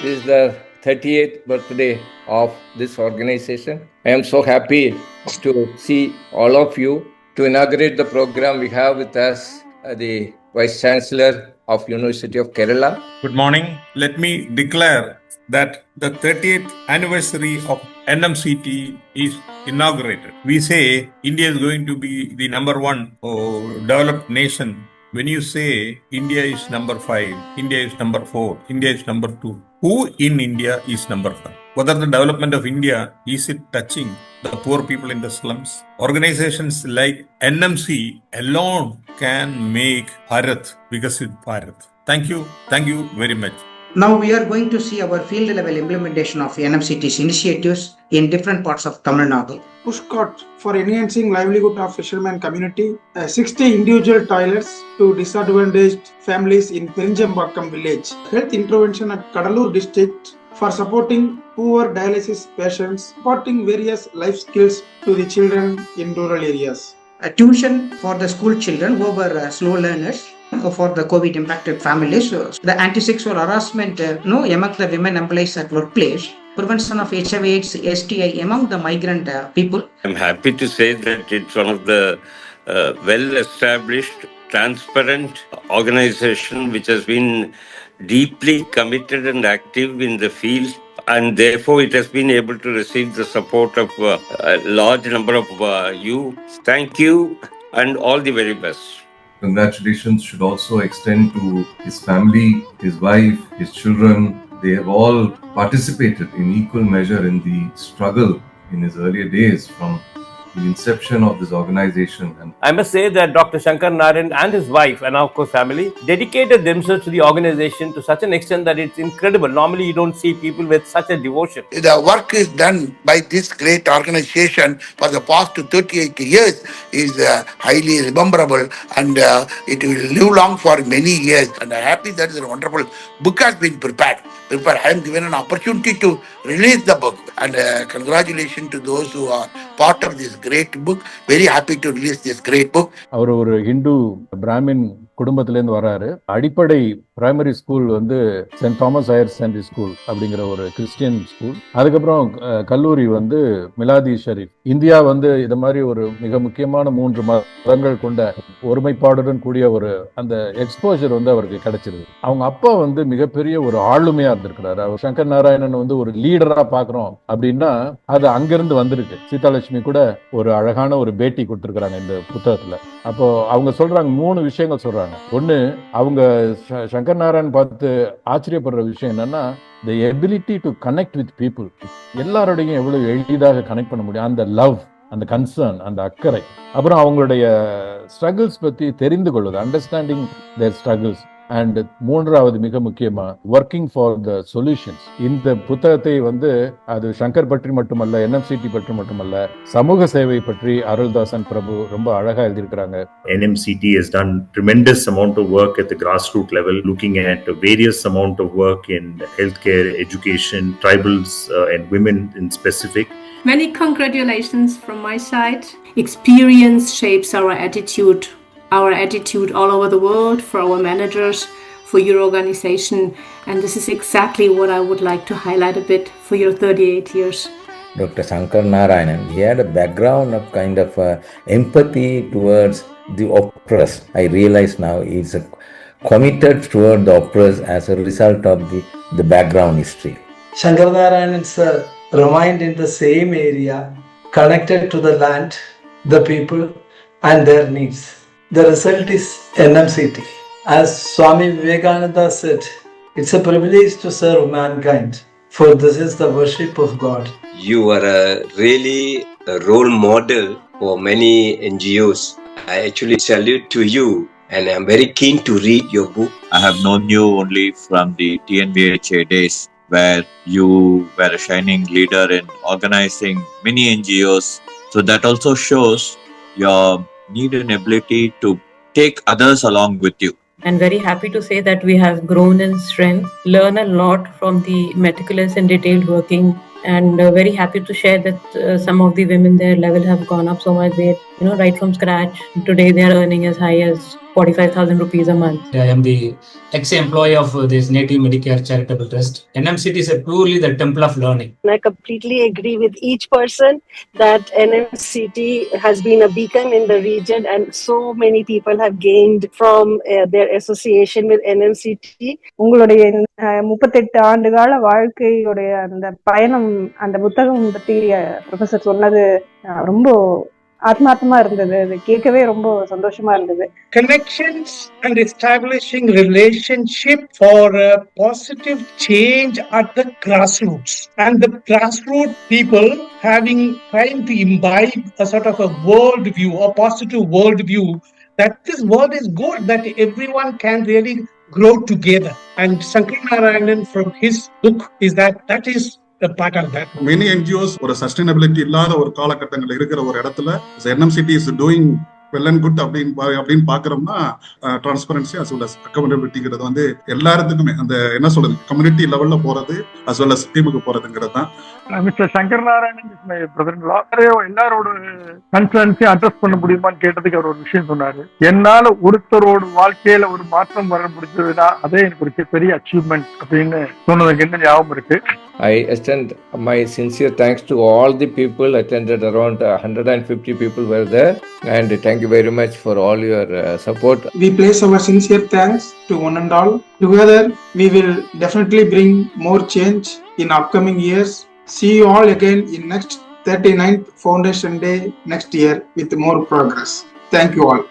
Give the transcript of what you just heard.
This is the 38th birthday of this organization. I am so happy to see all of you. To inaugurate the program, we have with us the Vice Chancellor of University of Kerala. Good morning. Let me declare that the 30th anniversary of NMCT is inaugurated. We say India is going to be the number one developed nation. When you say India is number 5, India is number 4, India is number 2, who in India is number 1? Whether the development of India, is it touching the poor people in the slums? Organizations like NMC alone can make Bharat Vikasit Bharat. Thank you very much. Now we are going to see our field level implementation of NMCT's initiatives in different parts of Tamil Nadu. Pushcart for enhancing livelihood of fishermen community, 60 individual toilets to disadvantaged families in Perinjambakkam village. Health intervention at Kadalur district for supporting poor dialysis patients, supporting various life skills to the children in rural areas. A tuition for the school children who were slow learners for the COVID impacted families. The anti-sexual harassment among the women employees at workplace. Prevention of HIV/AIDS, STI among the migrant people. I'm happy to say that it's one of the well-established, transparent organization which has been deeply committed and active in the field, and therefore it has been able to receive the support of a large number of you. Thank you and all the very best. Congratulations should also extend to his family, his wife, his children. They have all participated in equal measure in the struggle in his earlier days from the inception of this organization. And I must say that Dr. Shankar Narayan and his wife and of course family dedicated themselves to the organization to such an extent that it's incredible. Normally you don't see people with such a devotion. The work is done by this great organization for the past 38 years is highly rememberable, and it will live long for many years. And I'm happy that a wonderful book has been prepared. I am given an opportunity to release the book, and congratulations to those who are part of this great book. Very happy to release this great book. அவர் ஒரு ஹிந்து பிராமின் குடும்பத்திலேருந்து வர்றாரு. அடிப்படை primary school வந்து Saint Thomas higher secondary school அப்படிங்கிற ஒரு Christian school. அதுக்கப்புறம் கல்லூரி வந்து மிலாதி ஷரீஃப். இந்தியா வந்து இது மாதிரி ஒரு மிக முக்கியமான 3 மதங்கள் கொண்ட ஒருமைப்பாடுடன் கூடிய ஒரு அந்த எக்ஸ்போஜர் வந்து அவருக்கு கிடைச்சிருது. அவங்க அப்பா வந்து மிகப்பெரிய ஒரு ஆளுமையா இருந்திருக்கிறாரு. அவர் சங்கர் நாராயணன் வந்து ஒரு லீடரா பாக்குறோம் அப்படின்னா அது அங்கிருந்து வந்திருக்கு. சீதாலட்சுமி கூட ஒரு அழகான ஒரு பேட்டி கொடுத்திருக்கிறாங்க இந்த புத்தகத்துல. அப்போ அவங்க சொல்றாங்க 3 விஷயங்கள் சொல்றாங்க. ஒண்ணு, அவங்க சங்கர் நாராயண் பார்த்து ஆச்சரியப்படுற விஷயம் என்னன்னா the ability to connect with people. எல்லாரோடையும் எவ்வளவு எளிதாக கனெக்ட் பண்ண முடியும், அந்த லவ், அந்த கன்சர்ன், அந்த அக்கறை. அப்புறம் அவங்களுடைய ஸ்ட்ரகிள்ஸ் பத்தி தெரிந்து கொள்வது, அண்டர்ஸ்டாண்டிங் தேர் ஸ்ட்ரகிள்ஸ். அண்ட் 3வது மிக முக்கியமா ஒர்க்கிங் ஃபார் த சொல்யூஷன்ஸ். இந்த புத்தகத்தை வந்து அது சங்கர் பற்றி மட்டுமல்ல, NMCT பற்றி மட்டுமல்ல, சமூக சேவை பற்றி அருள்தாசன் பிரபு ரொம்ப அழகா எழுதியிருக்கிறாங்க. NMCT has done tremendous amount of work at the grassroots level, looking at various amount of work in healthcare, education, tribals and women in specific. Many congratulations from my side. Experience shapes our attitude all over the world, for our managers, for your organization, and this is exactly what I would like to highlight a bit for your 38 years. Dr. Shankar Narayanan, he had a background of kind of empathy towards the oppressed. I realize now he's committed toward the oppressed as a result of the background history. Shankar Narayanan sir remained in the same area, connected to the land, the people and their needs. The result is NMCT. As Swami Vivekananda said, it's a privilege to serve mankind, for this is the worship of God. You are really a role model for many NGOs. I actually salute to you, and I'm very keen to read your book. I have known you only from the TNVHA days, where you were a shining leader in organizing many NGOs. So that also shows your need and ability to take others along with you. I'm very happy to say that we have grown in strength, learn a lot from the meticulous and detailed working, and very happy to share that some of the women, their level have gone up so much. They right from scratch. Today they are earning as high as 45,000 rupees a month. I am the ex-employee of this Native Medicare Charitable Trust. NMCT is purely the temple of learning. I completely agree with each person that NMCT has been a beacon in the region, and so many people have gained from their association with NMCT. உங்களுடைய 38 ஆண்டுகால வாழ்க்கையுடைய அந்த பயணம், அந்த புத்தகம் பத்தி professor சொன்னது ரொம்ப ஆத்மார்த்தமா இருந்தது. அது கேட்கவே ரொம்ப சந்தோஷமா இருந்தது. Connections and establishing relationship for a positive change at the grassroots, and the grassroots people trying to imbibe a sort of a world view, a positive world view, that this world is good, that everyone can really grow together. And Sankar Narayanan from his book is that is a part of that. Many NGOs ஒரு sustainability இல்லாத ஒரு காலகட்டங்கள் இருக்கிற ஒரு இடத்துல NMCT is doing well and good அப்படின்னு பாக்குறோம்னா transparency as well as அக்கௌண்டபிலிட்டிங்கிறது வந்து எல்லாத்துக்குமே அந்த என்ன சொல்றது கம்யூனிட்டி லெவல்ல போறது அஸ் வெல் அஸ் டீமுக்கு போறதுங்கிறது தான். மிஸ்டர் சங்கர் நாராயணன் பிரதர்லா எல்லாரோட கன்சர்ன்ஸை அட்ரஸ் பண்ண முடியுமான்னு கேட்டதுக்கு அவர் ஒரு விஷயம் சொன்னாரு. என்னால ஒருத்தரோட வாழ்க்கையில ஒரு மாற்றம் வர முடிஞ்சதுன்னா அதே எனக்கு ஒரு பெரிய அச்சீவ்மெண்ட் அப்படின்னு சொன்னதுக்கு என்ன ஞாபகம் இருக்கு. I extend my sincere thanks to all the people attended. Around 150 people were there, and thank you very much for all your support. We place our sincere thanks to one and all. Together, we will definitely bring more change in upcoming years. See you all again in next 39th Foundation Day next year with more progress. Thank you all.